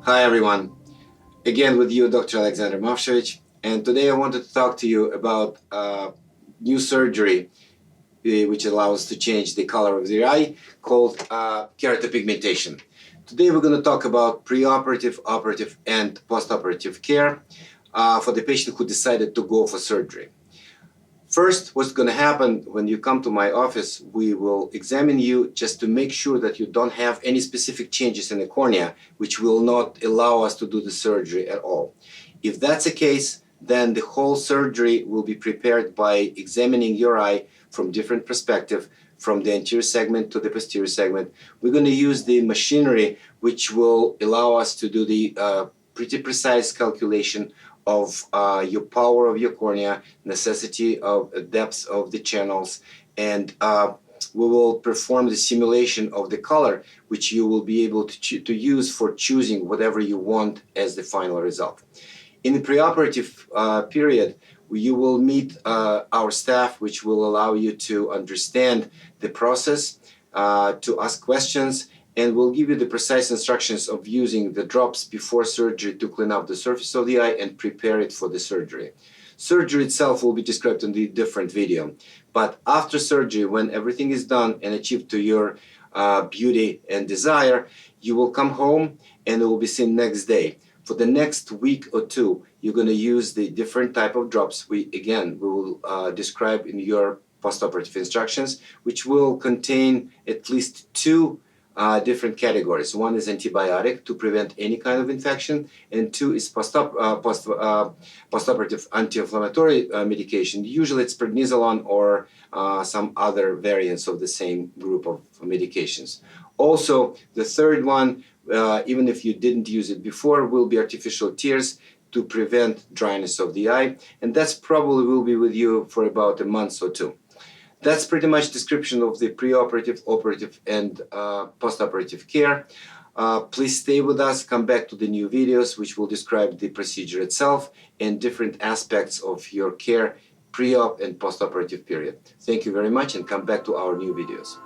Hi everyone, again with you Dr. Alexander Movshovich, and today I wanted to talk to you about new surgery which allows to change the color of the eye called keratopigmentation. Today we're going to talk about preoperative, operative and postoperative care for the patient who decided to go for surgery. First, what's going to happen when you come to my office, we will examine you just to make sure that you don't have any specific changes in the cornea, which will not allow us to do the surgery at all. If that's the case, then the whole surgery will be prepared by examining your eye from different perspectives, from the anterior segment to the posterior segment. We're going to use the machinery which will allow us to do the pretty precise calculation of your power of your cornea, necessity of depth of the channels, and we will perform the simulation of the color, which you will be able to use for choosing whatever you want as the final result. In the preoperative period, you will meet our staff, which will allow you to understand the process, to ask questions, and we'll give you the precise instructions of using the drops before surgery to clean up the surface of the eye and prepare it for the surgery. Surgery itself will be described in the different video, but after surgery, when everything is done and achieved to your beauty and desire, you will come home and it will be seen next day. For the next week or two, you're going to use the different type of drops. We will describe in your postoperative instructions, which will contain at least two different categories. One is antibiotic to prevent any kind of infection, and two is postoperative anti-inflammatory medication. Usually it's prednisolone or some other variants of the same group of medications. Also, the third one, even if you didn't use it before, will be artificial tears to prevent dryness of the eye, and that's probably will be with you for about a month or two. That's pretty much description of the preoperative, operative, and postoperative care. Please stay with us, come back to the new videos, which will describe the procedure itself and different aspects of your care pre-op and postoperative period. Thank you very much, and come back to our new videos.